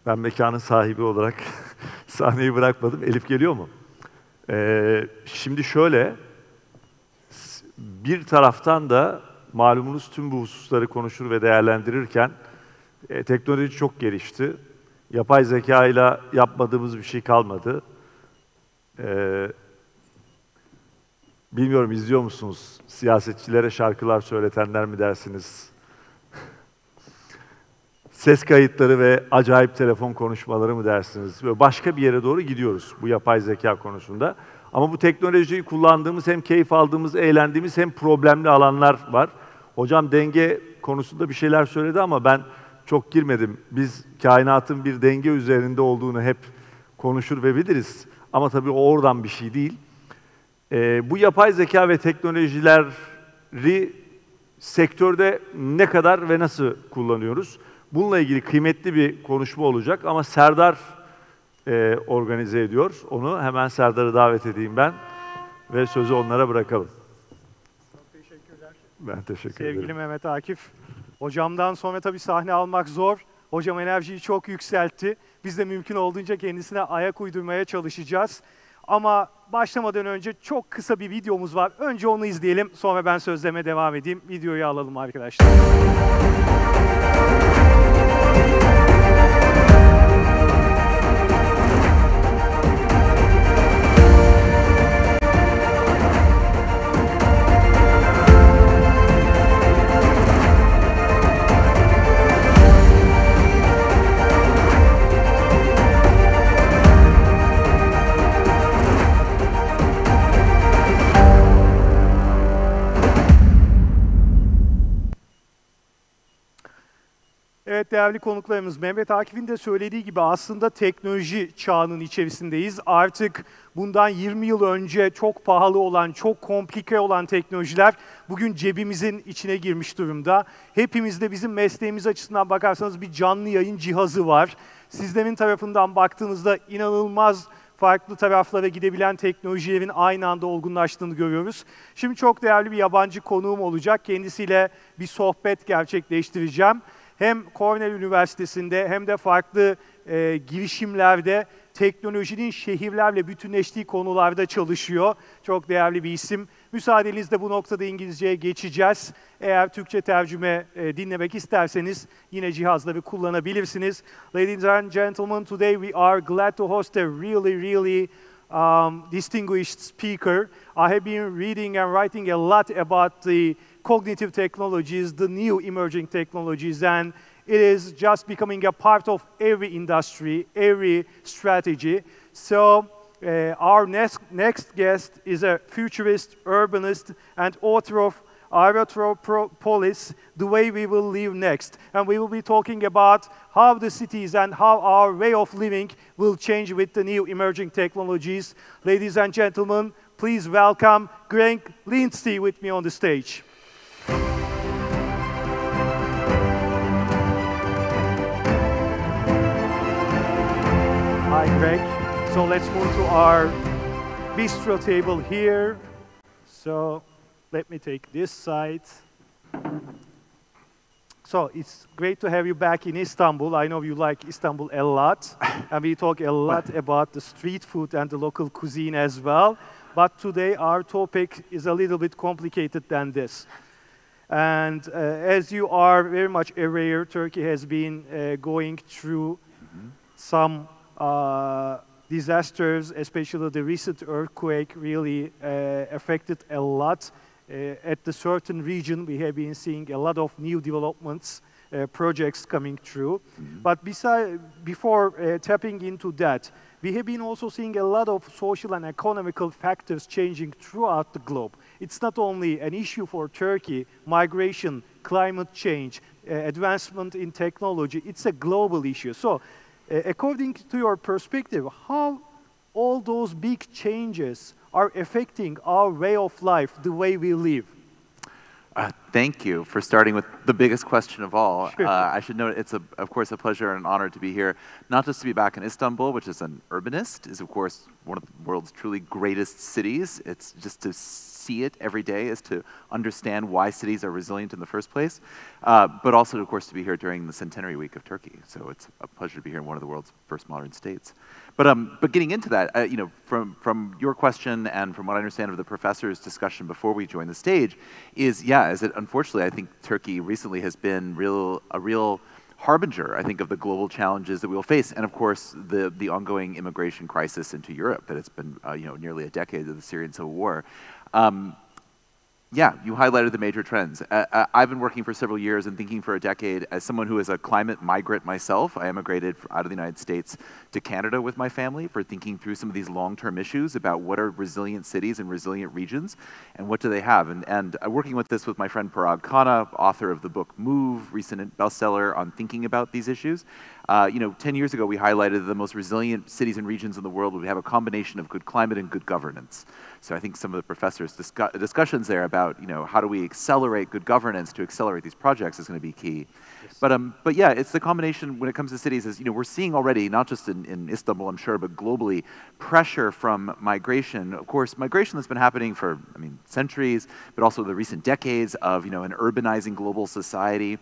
Ben mekanın sahibi olarak sahneyi bırakmadım. Elif geliyor mu? Şimdi şöyle, bir taraftan da malumunuz tüm bu hususları konuşur ve değerlendirirken teknoloji çok gelişti. Yapay zeka ile yapmadığımız bir şey kalmadı. Bilmiyorum, izliyor musunuz? Siyasetçilere şarkılar söyletenler mi dersiniz? Ses kayıtları ve acayip telefon konuşmaları mı dersiniz? Böyle başka bir yere doğru gidiyoruz bu yapay zeka konusunda. Ama bu teknolojiyi kullandığımız, hem keyif aldığımız, eğlendiğimiz hem problemli alanlar var. Hocam denge konusunda bir şeyler söyledi ama ben çok girmedim. Biz kainatın bir denge üzerinde olduğunu hep konuşur ve biliriz. Ama tabii o oradan bir şey değil. Bu yapay zeka ve teknolojileri sektörde ne kadar ve nasıl kullanıyoruz? Bununla ilgili kıymetli bir konuşma olacak ama Serdar organize ediyor onu. Hemen Serdar'ı davet edeyim ben ve sözü onlara bırakalım. Çok teşekkürler. Ben teşekkür ederim. Sevgili Mehmet Akif, hocamdan sonra tabii sahne almak zor. Hocam enerjiyi çok yükseltti. Biz de mümkün olduğunca kendisine ayak uydurmaya çalışacağız. Ama başlamadan önce çok kısa bir videomuz var. Önce onu izleyelim, sonra ben sözlerime devam edeyim. Videoyu alalım arkadaşlar. Evet değerli konuklarımız, Mehmet Akif'in de söylediği gibi aslında teknoloji çağının içerisindeyiz. Artık bundan 20 yıl önce çok pahalı olan, çok komplike olan teknolojiler bugün cebimizin içine girmiş durumda. Hepimizde bizim mesleğimiz açısından bakarsanız bir canlı yayın cihazı var. Sizlerin tarafından baktığınızda inanılmaz farklı taraflara gidebilen teknolojilerin aynı anda olgunlaştığını görüyoruz. Şimdi çok değerli bir yabancı konuğum olacak. Kendisiyle bir sohbet gerçekleştireceğim. Hem Kongre Üniversitesi'nde hem de farklı girişimlerde teknolojinin şehirlerle bütünleştiği konularda çalışıyor. Çok değerli bir isim. Müsaadenizle bu noktada İngilizceye geçeceğiz. Eğer Türkçe tercüme dinlemek isterseniz yine cihazları kullanabilirsiniz. Ladies and gentlemen, today we are glad to host a really distinguished speaker. I have been reading and writing a lot about the cognitive technologies, the new emerging technologies, and it is just becoming a part of every industry, every strategy. So our next guest is a futurist, urbanist, and author of Aerotropolis, The Way We Will Live Next. And we will be talking about how the cities and how our way of living will change with the new emerging technologies. Ladies and gentlemen, please welcome Lindsay with me on the stage. Hi, Greg. So let's move to our bistro table here. So let me take this side. So it's great to have you back in Istanbul. I know you like Istanbul a lot. And we talk a lot about the street food and the local cuisine as well. But today our topic is a little bit complicated than this. And as you are very much aware, Turkey has been going through some disasters, especially the recent earthquake really affected a lot. At the certain region, we have been seeing a lot of new developments, projects coming through. But before tapping into that, we have been also seeing a lot of social and economical factors changing throughout the globe. It's not only an issue for Turkey, migration, climate change, advancement in technology, it's a global issue. So, according to your perspective, how all those big changes are affecting our way of life, the way we live? Thank you for starting with the biggest question of all. Sure. I should note of course, a pleasure and an honor to be here, not just to be back in Istanbul, which is an urbanist, is of course one of the world's truly greatest cities. It's just to see it every day is to understand why cities are resilient in the first place, but also, of course, to be here during the centenary week of Turkey. So it's a pleasure to be here in one of the world's first modern states. But getting into that, you know, from your question and from what I understand of the professor's discussion before we joined the stage, is that unfortunately I think Turkey recently has been a real harbinger, I think, of the global challenges that we will face, and of course the ongoing immigration crisis into Europe that it's been you know, nearly a decade of the Syrian civil war. Yeah, you highlighted the major trends. I've been working for several years and thinking for a decade as someone who is a climate migrant myself. I emigrated out of the United States to Canada with my family for thinking through some of these long-term issues about what are resilient cities and resilient regions and what do they have. And working with this with my friend Parag Khanna, author of the book Move, recent bestseller on thinking about these issues. You know, 10 years ago we highlighted the most resilient cities and regions in the world would have a combination of good climate and good governance. So I think some of the professors' discussions there about, you know, how do we accelerate good governance to accelerate these projects is going to be key. Yes. But yeah, it's the combination when it comes to cities is, you know, we're seeing already, not just in Istanbul, I'm sure, but globally, pressure from migration. Of course, migration that's been happening for, I mean, centuries, but also the recent decades of, you know, an urbanizing global society.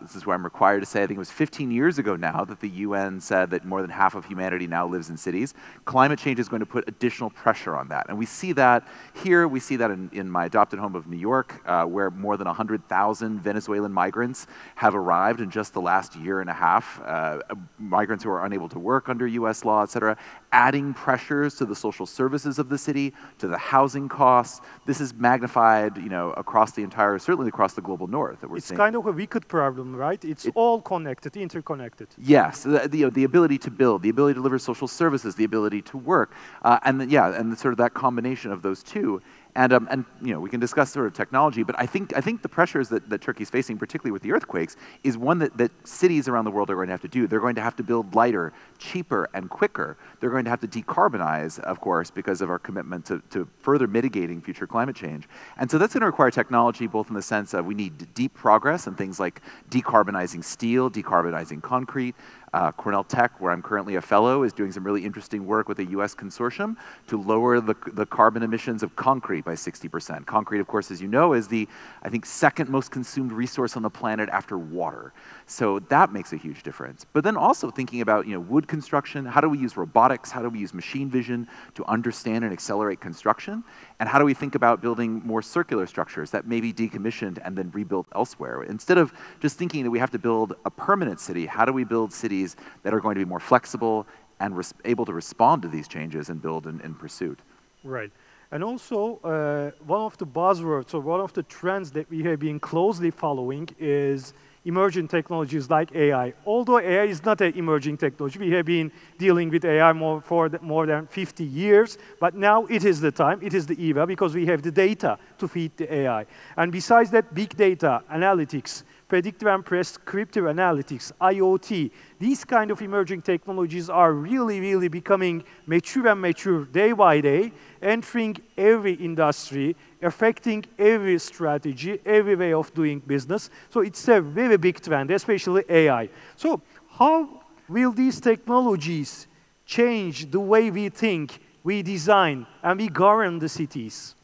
This is where I'm required to say, I think it was 15 years ago now that the UN said that more than half of humanity now lives in cities. Climate change is going to put additional pressure on that. And we see that here, we see that in my adopted home of New York, where more than 100,000 Venezuelan migrants have arrived in just the last year and a half. Migrants who are unable to work under US law, et cetera, adding pressures to the social services of the city, to the housing costs. This is magnified, you know, across the entire, certainly across the global north that we're seeing. It's kind of a wicked problem, right? It's all connected, interconnected. Yes, the ability to build, the ability to deliver social services, the ability to work, and then, yeah, and sort of that combination of those two. And you know, we can discuss sort of technology, but I think the pressures that Turkey's facing, particularly with the earthquakes, is one that cities around the world are going to have to do. They're going to have to build lighter, cheaper, and quicker. They're going to have to decarbonize, of course, because of our commitment to further mitigating future climate change. And so that's going to require technology, both in the sense of we need deep progress in things like decarbonizing steel, decarbonizing concrete. Cornell Tech, where I'm currently a fellow, is doing some really interesting work with a US consortium to lower the carbon emissions of concrete by 60%. Concrete, of course, as you know, is the, I think, second most consumed resource on the planet after water. So that makes a huge difference. But then also thinking about, you know, wood construction, how do we use robotics, how do we use machine vision to understand and accelerate construction? And how do we think about building more circular structures that may be decommissioned and then rebuilt elsewhere? Instead of just thinking that we have to build a permanent city, how do we build cities that are going to be more flexible and able to respond to these changes and build in pursuit? Right. And also, one of the buzzwords or one of the trends that we have been closely following is emerging technologies like AI. Although AI is not an emerging technology, we have been dealing with AI for more than 50 years, but now it is the time, it is the era, because we have the data to feed the AI. And besides that, big data, analytics, predictive and prescriptive analytics, IoT, these kind of emerging technologies are really, really becoming mature and mature day by day, entering every industry, affecting every strategy, every way of doing business. So it's a very big trend, especially AI. So how will these technologies change the way we think, we design, and we govern the cities?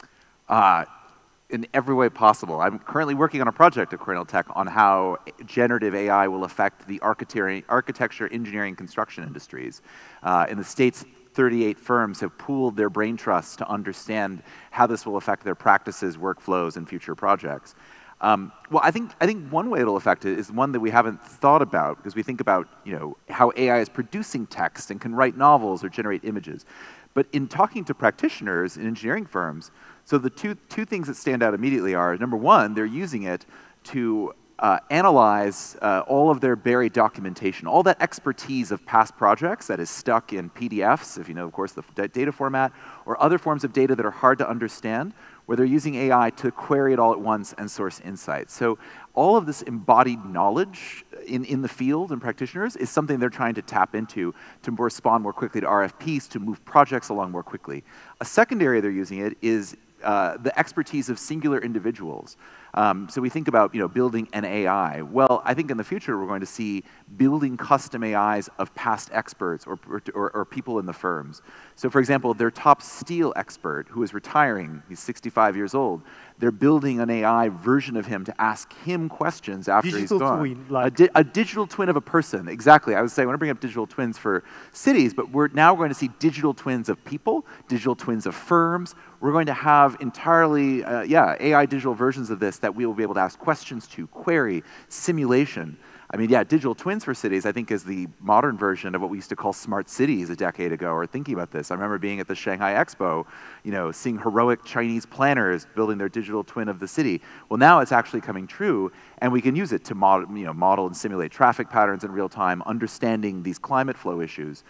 In every way possible. I'm currently working on a project at Cornell Tech on how generative AI will affect the architecture, engineering, construction industries. In the States, 38 firms have pooled their brain trusts to understand how this will affect their practices, workflows, and future projects. Well, I think one way it'll affect it is one that we haven't thought about, because we think about, you know, how AI is producing text and can write novels or generate images. But in talking to practitioners in engineering firms, so the two things that stand out immediately are, number one, they're using it to analyze all of their buried documentation, all that expertise of past projects that is stuck in PDFs, if you know, of course, the data format, or other forms of data that are hard to understand, where they're using AI to query it all at once and source insights. So all of this embodied knowledge in the field and practitioners is something they're trying to tap into to respond more quickly to RFPs, to move projects along more quickly. A second area they're using it is the expertise of singular individuals. So we think about building an AI. Well, I think in the future we're going to see building custom AIs of past experts or people in the firms. So for example, their top steel expert who is retiring, he's 65 years old, they're building an AI version of him to ask him questions after he's gone. Twin, like A digital twin of a person, exactly. I would say I want to bring up digital twins for cities, but we're now going to see digital twins of people, digital twins of firms. We're going to have entirely, AI digital versions of this that we will be able to ask questions to, query, simulation. I mean, yeah, digital twins for cities, I think, is the modern version of what we used to call smart cities a decade ago, or thinking about this. I remember being at the Shanghai Expo, seeing heroic Chinese planners building their digital twin of the city. Well, now it's actually coming true, and we can use it to model and simulate traffic patterns in real time, understanding these climate flow issues.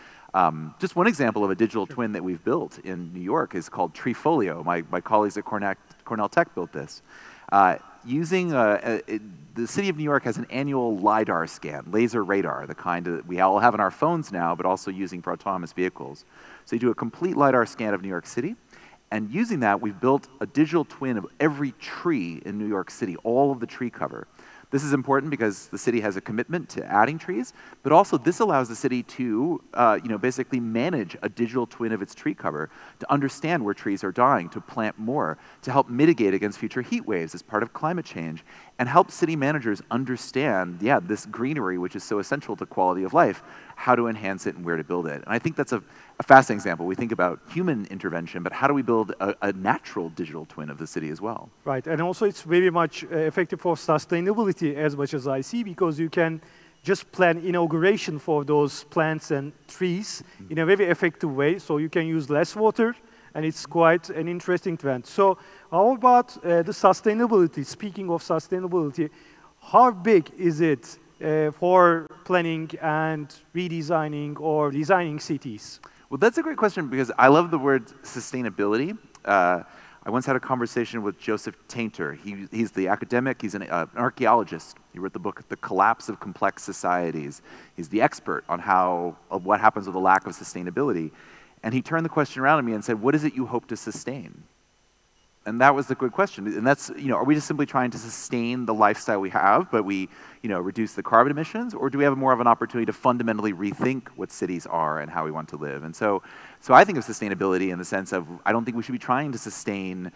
Just one example of a digital twin that we've built in New York is called Treefolio. My colleagues at Cornell Tech built this. The city of New York has an annual LiDAR scan, laser radar, the kind that we all have in our phones now, but also using for autonomous vehicles. So you do a complete LiDAR scan of New York City, and using that, we've built a digital twin of every tree in New York City, all of the tree cover. This is important because the city has a commitment to adding trees, but also this allows the city to basically manage a digital twin of its tree cover, to understand where trees are dying, to plant more, to help mitigate against future heat waves as part of climate change, and help city managers understand, this greenery, which is so essential to quality of life, how to enhance it and where to build it. And I think that's a fascinating example. We think about human intervention, but how do we build a natural digital twin of the city as well? Right, and also it's very much effective for sustainability as much as I see, because you can just plan inauguration for those plants and trees in a very effective way, so you can use less water, and it's quite an interesting trend. So how about the sustainability? Speaking of sustainability, how big is it for planning and redesigning or designing cities? Well, that's a great question because I love the word sustainability. I once had a conversation with Joseph Tainter. He's the academic, he's an archaeologist. He wrote the book, The Collapse of Complex Societies. He's the expert on what happens with a lack of sustainability. And he turned the question around at me and said, what is it you hope to sustain? And that was the good question. And that's, are we just simply trying to sustain the lifestyle we have, but we, reduce the carbon emissions? Or do we have more of an opportunity to fundamentally rethink what cities are and how we want to live? And so I think of sustainability in the sense of, I don't think we should be trying to sustain,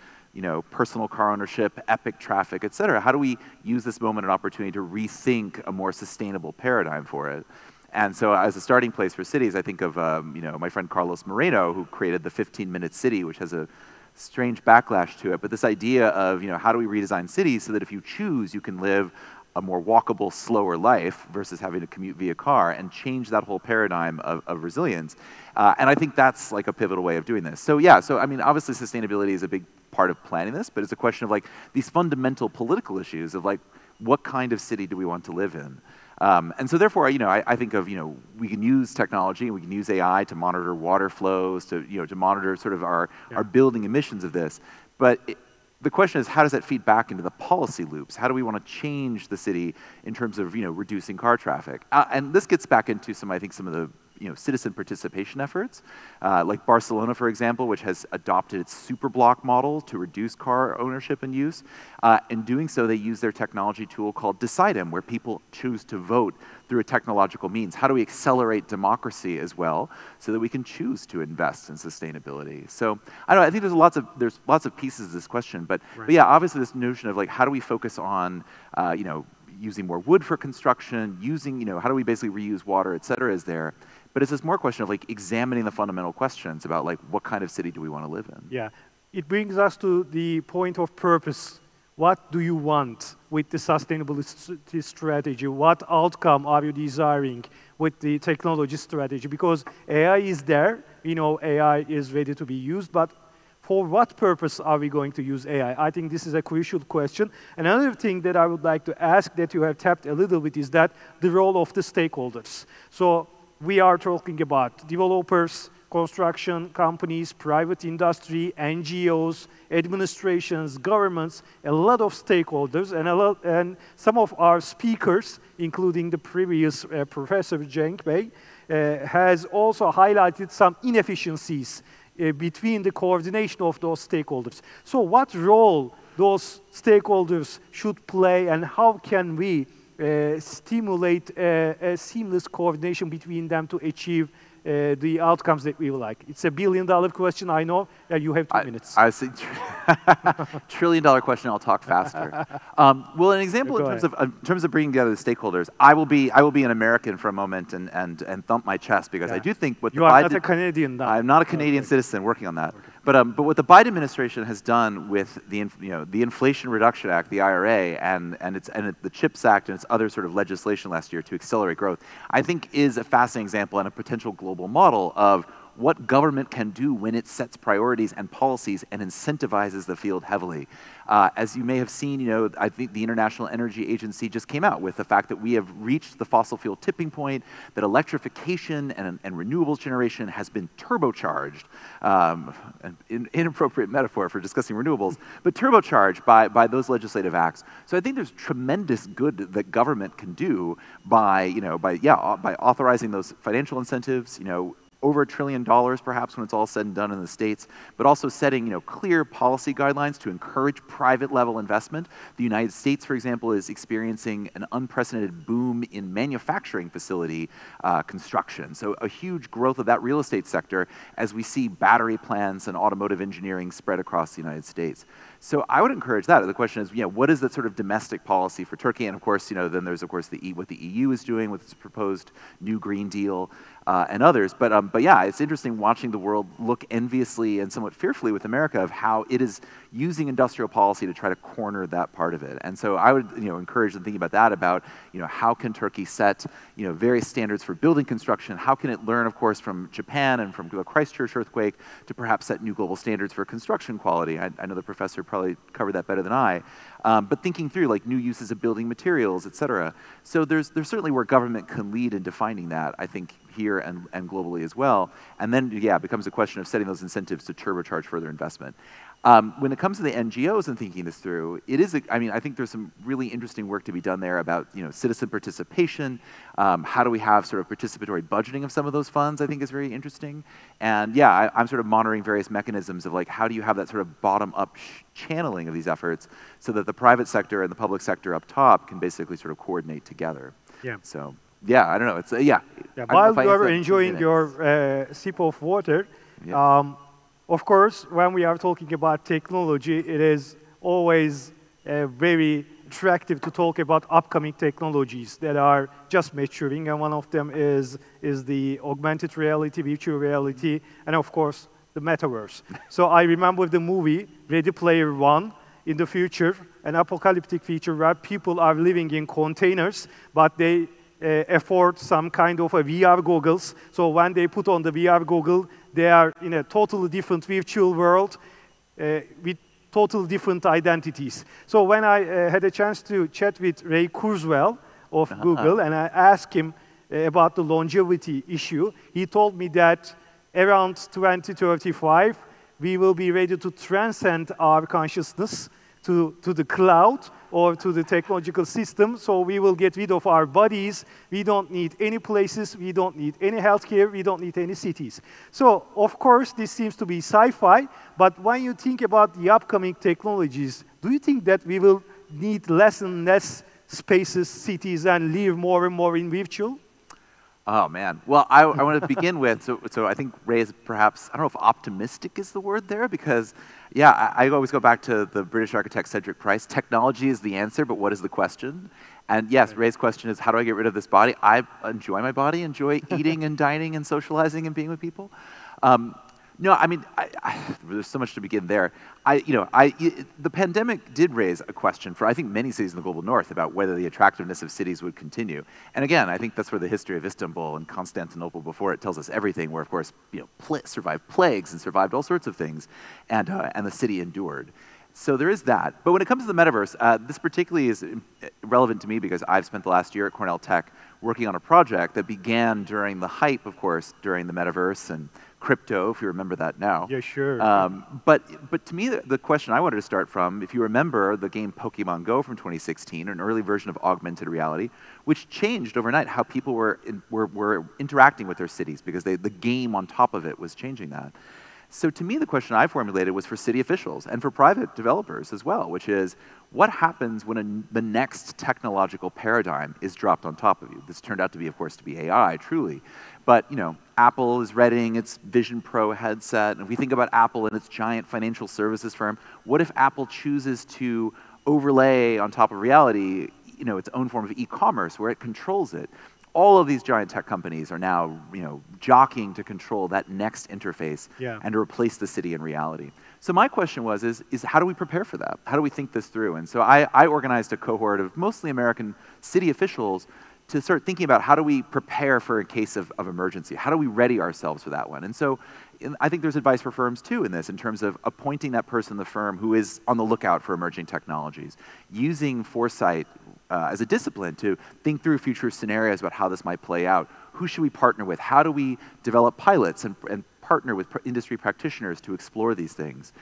personal car ownership, epic traffic, et cetera. How do we use this moment and opportunity to rethink a more sustainable paradigm for it? And so as a starting place for cities, I think of, my friend Carlos Moreno, who created the 15-minute city, which has a strange backlash to it, but this idea of, how do we redesign cities so that if you choose, you can live a more walkable, slower life versus having to commute via car, and change that whole paradigm of resilience. And I think that's like a pivotal way of doing this. So I mean, obviously sustainability is a big part of planning this, but it's a question of like these fundamental political issues of like, what kind of city do we want to live in? And so therefore, I think of, we can use technology, we can use AI to monitor water flows, to monitor sort of our building emissions of this. But the question is, how does that feed back into the policy loops? How do we want to change the city in terms of, reducing car traffic? And this gets back into some of the citizen participation efforts, like Barcelona, for example, which has adopted its superblock model to reduce car ownership and use. In doing so, they use their technology tool called Decidem, where people choose to vote through a technological means. How do we accelerate democracy as well, so that we can choose to invest in sustainability? So I don't know. I think there's lots of pieces to this question, but yeah, obviously this notion of like, how do we focus on using more wood for construction, using how do we basically reuse water, et cetera, is there. But it's this more question of like examining the fundamental questions about like what kind of city do we want to live in? Yeah, it brings us to the point of purpose. What do you want with the sustainability strategy? What outcome are you desiring with the technology strategy? Because AI is there, AI is ready to be used, but for what purpose are we going to use AI? I think this is a crucial question. Another thing that I would like to ask that you have tapped a little bit is that the role of the stakeholders. So we are talking about developers, construction companies, private industry, NGOs, administrations, governments, a lot of stakeholders, and some of our speakers, including the previous Professor Cenk Bey, has also highlighted some inefficiencies between the coordination of those stakeholders. So what role those stakeholders should play, and how can we stimulate a seamless coordination between them to achieve the outcomes that we would like? It's a billion-dollar question, I know. You have 2 minutes. I see. Trillion-dollar question. I'll talk faster. Well, an example in terms of bringing together the stakeholders, I will be an American for a moment and thump my chest, because I do think what you are not a Canadian. Now. I'm not a Canadian citizen working on that. Okay. But what the Biden administration has done with the Inflation Reduction Act, the IRA, and the CHIPS Act and its other sort of legislation last year to accelerate growth, I think is a fascinating example and a potential global model of what government can do when it sets priorities and policies and incentivizes the field heavily. As you may have seen, I think the International Energy Agency just came out with the fact that we have reached the fossil fuel tipping point, that electrification and renewables generation has been turbocharged, an inappropriate metaphor for discussing renewables, but turbocharged by those legislative acts. So I think there's tremendous good that government can do by authorizing those financial incentives, over $1 trillion perhaps when it's all said and done in the States, but also setting clear policy guidelines to encourage private level investment. The United States, for example, is experiencing an unprecedented boom in manufacturing facility construction. So a huge growth of that real estate sector as we see battery plants and automotive engineering spread across the United States. So I would encourage that. The question is, what is the sort of domestic policy for Turkey? And of course, then there's of course what the EU is doing with its proposed new Green Deal and others. But yeah, it's interesting watching the world look enviously and somewhat fearfully with America of how it is using industrial policy to try to corner that part of it. And so I would encourage them thinking about that, about how can Turkey set various standards for building construction? How can it learn, of course, from Japan and from the Christchurch earthquake to perhaps set new global standards for construction quality? I know the professor probably covered that better than I. But thinking through like new uses of building materials, et cetera. So there's certainly where government can lead in defining that, I think, here and globally as well. And then, yeah, it becomes a question of setting those incentives to turbocharge further investment. When it comes to the NGOs and thinking this through, I think there's some really interesting work to be done there about citizen participation. How do we have sort of participatory budgeting of some of those funds, I think is very interesting. And yeah, I'm sort of monitoring various mechanisms of like how do you have that sort of bottom-up channeling of these efforts so that the private sector and the public sector up top can basically sort of coordinate together. Yeah. So yeah, I don't know. It's yeah. While you are enjoying your sip of water. Yeah. Of course, when we are talking about technology, it is always very attractive to talk about upcoming technologies that are just maturing, and one of them is the augmented reality, virtual reality, and of course, the metaverse. So I remember the movie Ready Player One. In the future, an apocalyptic future where people are living in containers, but they afford some kind of a VR goggles. So when they put on the VR goggle, they are in a totally different virtual world with totally different identities. So when I had a chance to chat with Ray Kurzweil of Google, and I asked him about the longevity issue, he told me that around 2035, we will be ready to transcend our consciousness to the cloud or to the technological system, so we will get rid of our bodies. We don't need any places, we don't need any healthcare, we don't need any cities. So, of course, this seems to be sci-fi, but when you think about the upcoming technologies, do you think that we will need less and less spaces, cities, and live more and more in virtual? Oh, man. Well, I want to begin with, so I think Ray is perhaps, I don't know if optimistic is the word there, because, yeah, I always go back to the British architect Cedric Price. Technology is the answer, but what is the question? And yes, Ray's question is, how do I get rid of this body? I enjoy my body, enjoy eating and dining and socializing and being with people. No, I mean, there's so much to begin there. The pandemic did raise a question for, I think, many cities in the global north about whether the attractiveness of cities would continue. And again, I think that's where the history of Istanbul and Constantinople before it tells us everything, where, of course, survived plagues and survived all sorts of things, and the city endured. So there is that. But when it comes to the metaverse, this particularly is relevant to me because I've spent the last year at Cornell Tech working on a project that began during the hype, of course, during the metaverse and crypto, if you remember that now. Yeah, sure. But to me, the question I wanted to start from, if you remember the game Pokemon Go from 2016, an early version of augmented reality, which changed overnight how people were interacting with their cities because the game on top of it was changing that. So to me, the question I formulated was for city officials and for private developers as well, which is, what happens when the next technological paradigm is dropped on top of you? This turned out to be, of course, to be AI, truly. But, you know, Apple is readying its Vision Pro headset, and if we think about Apple and its giant financial services firm, what if Apple chooses to overlay on top of reality, you know, its own form of e-commerce where it controls it? All of these giant tech companies are now, you know, jockeying to control that next interface and to replace the city in reality. So my question was, is how do we prepare for that? How do we think this through? And so I organized a cohort of mostly American city officials to start thinking about how do we prepare for a case of emergency? How do we ready ourselves for that one? And so I think there's advice for firms too in this, in terms of appointing that person in the firm who is on the lookout for emerging technologies, using foresight as a discipline to think through future scenarios about how this might play out. Who should we partner with? How do we develop pilots and partner with industry practitioners to explore these things?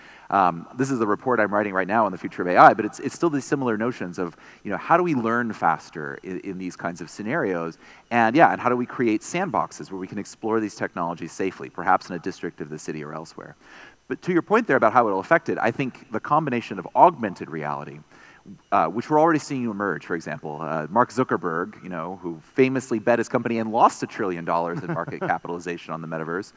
This is the report I'm writing right now on the future of AI, but it's still these similar notions of, you know, how do we learn faster in these kinds of scenarios? And yeah, and how do we create sandboxes where we can explore these technologies safely, perhaps in a district of the city or elsewhere? But to your point there about how it'll affect it, I think the combination of augmented reality, which we're already seeing emerge, for example. Mark Zuckerberg, you know, who famously bet his company and lost $1 trillion in market capitalization on the metaverse,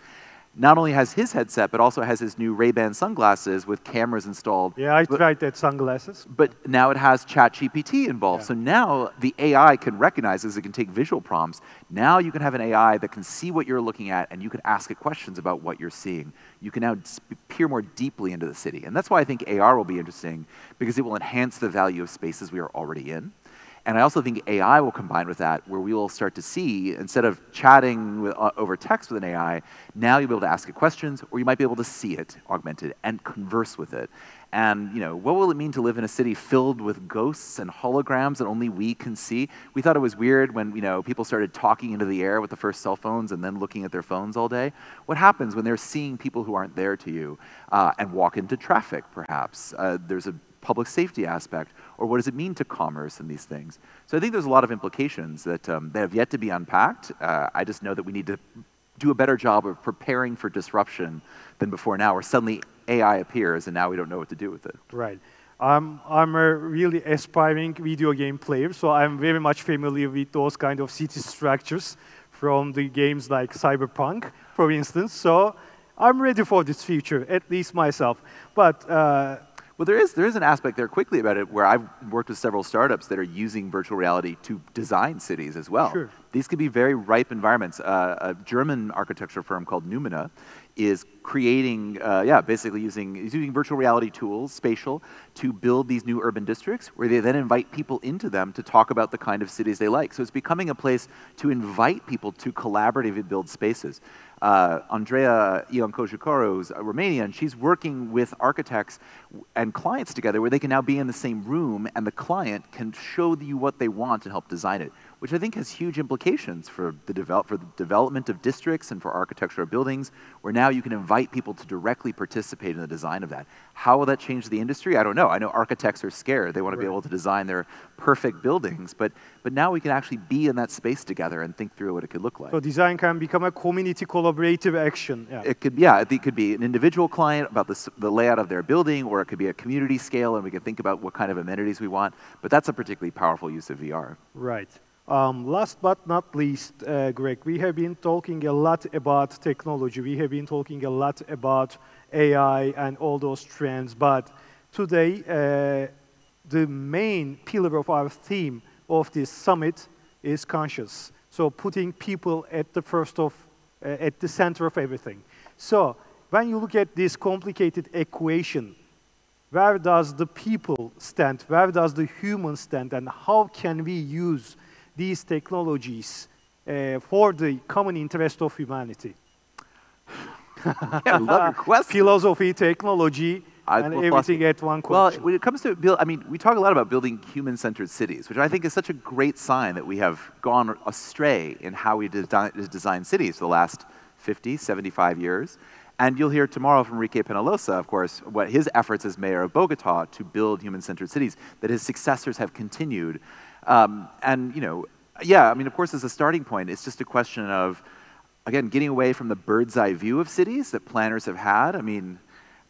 not only has his headset, but also has his new Ray-Ban sunglasses with cameras installed. Yeah, I tried that sunglasses. But now it has ChatGPT involved. Yeah. So now the AI can recognize, as it can take visual prompts, now you can have an AI that can see what you're looking at, and you can ask it questions about what you're seeing. You can now peer more deeply into the city. And that's why I think AR will be interesting, because it will enhance the value of spaces we are already in. And I also think AI will combine with that, where we will start to see, instead of chatting over text with an AI, now you'll be able to ask it questions, or you might be able to see it augmented and converse with it. And, you know, what will it mean to live in a city filled with ghosts and holograms that only we can see? We thought it was weird when, you know, people started talking into the air with the first cell phones and then looking at their phones all day. What happens when they're seeing people who aren't there to you and walk into traffic, perhaps? There's a public safety aspect, or what does it mean to commerce and these things? So I think there's a lot of implications that have yet to be unpacked. I just know that we need to do a better job of preparing for disruption than before now, where suddenly AI appears and now we don't know what to do with it. Right. I'm a really aspiring video game player, so I'm very much familiar with those kind of city structures from the games like Cyberpunk, for instance. So I'm ready for this future, at least myself. But well, there is an aspect there quickly about it where I've worked with several startups that are using virtual reality to design cities as well. Sure. These could be very ripe environments. A German architecture firm called Numina is creating, basically using virtual reality tools, spatial, to build these new urban districts where they then invite people into them to talk about the kind of cities they like. So it's becoming a place to invite people to collaboratively build spaces. Andreea Ioncojukoro, who's a Romanian, she's working with architects and clients together where they can now be in the same room and the client can show you what they want and help design it, which I think has huge implications for the development of districts and for architecture of buildings, where now you can invite people to directly participate in the design of that. How will that change the industry? I don't know. I know architects are scared. They want to be able to design their perfect buildings, but now we can actually be in that space together and think through what it could look like. So design can become a community collaborative action. Yeah. It could be an individual client about the layout of their building, or it could be a community scale, and we can think about what kind of amenities we want. But that's a particularly powerful use of VR. Right. Last but not least, Greg, we have been talking a lot about technology. We have been talking a lot about AI and all those trends. But today, the main pillar of our theme of this summit is conscious. So putting people at the center of everything. So when you look at this complicated equation, where does the people stand? Where does the human stand? And how can we use these technologies for the common interest of humanity? I love your question. Philosophy, technology, and everything at one question. Well, when it comes to we talk a lot about building human-centered cities, which I think is such a great sign that we have gone astray in how we design cities for the last 50, 75 years. And you'll hear tomorrow from Enrique Penalosa, of course, what his efforts as mayor of Bogota to build human-centered cities, that his successors have continued. And, you know, of course, as a starting point, it's just a question of again, getting away from the bird's eye view of cities that planners have had. I mean,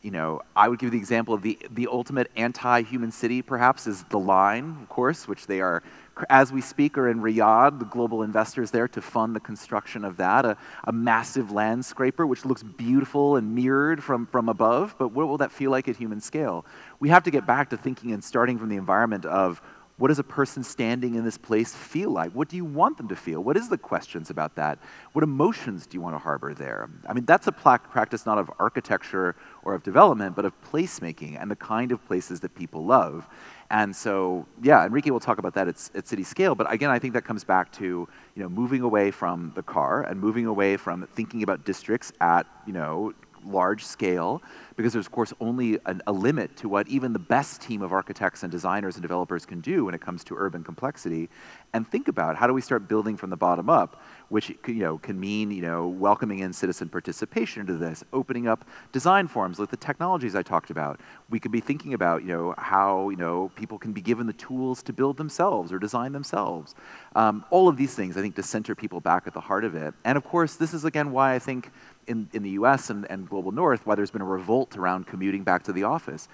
you know, I would give the example of the ultimate anti-human city, perhaps, is The Line, of course, which they are, as we speak, are in Riyadh, the global investors there to fund the construction of that, a massive land scraper, which looks beautiful and mirrored from above, but what will that feel like at human scale? We have to get back to thinking and starting from the environment of, what does a person standing in this place feel like? What do you want them to feel? What is the questions about that? What emotions do you want to harbor there? I mean, that's a practice not of architecture or of development, but of placemaking and the kind of places that people love. And so, yeah, Enrique will talk about that at city scale, but again, I think that comes back to, you know, moving away from the car and moving away from thinking about districts at, you know, large scale, because there's of course only a limit to what even the best team of architects and designers and developers can do when it comes to urban complexity, and think about how do we start building from the bottom up, which, you know, can mean, you know, welcoming in citizen participation into this, opening up design forums like the technologies I talked about. We could be thinking about, you know, how, you know, people can be given the tools to build themselves or design themselves. All of these things, I think, to center people back at the heart of it. And of course, this is again why I think in the US and global north, why there's been a revolt around commuting back to the office.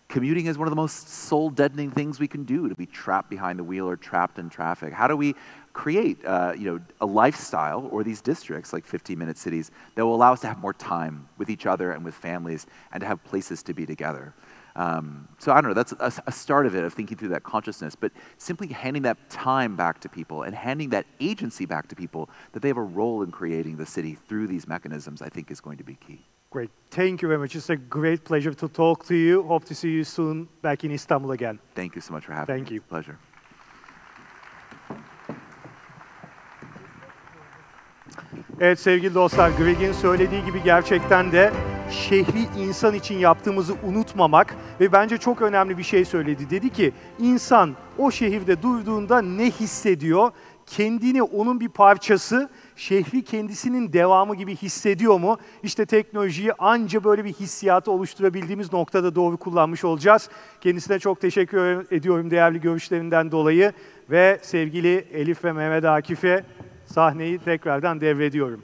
Commuting is one of the most soul-deadening things we can do, to be trapped behind the wheel or trapped in traffic. How do we create you know, a lifestyle, or these districts, like 15-minute cities, that will allow us to have more time with each other and with families, and to have places to be together? So I don't know, that's a start of it, of thinking through that consciousness, but simply handing that time back to people and handing that agency back to people, that they have a role in creating the city through these mechanisms, I think is going to be key. Great. Thank you very much. It's a great pleasure to talk to you. Hope to see you soon back in Istanbul again. Thank you so much for having me. Thank you. It's a pleasure. Evet sevgili dostlar, Greg'in söylediği gibi gerçekten de şehri insan için yaptığımızı unutmamak ve bence çok önemli bir şey söyledi. Dedi ki insan o şehirde durduğunda ne hissediyor? Kendini onun bir parçası, şehri kendisinin devamı gibi hissediyor mu? İşte teknolojiyi anca böyle bir hissiyatı oluşturabildiğimiz noktada doğru kullanmış olacağız. Kendisine çok teşekkür ediyorum değerli görüşlerinden dolayı ve sevgili Elif ve Mehmet Akif'e sahneyi tekrardan devrediyorum.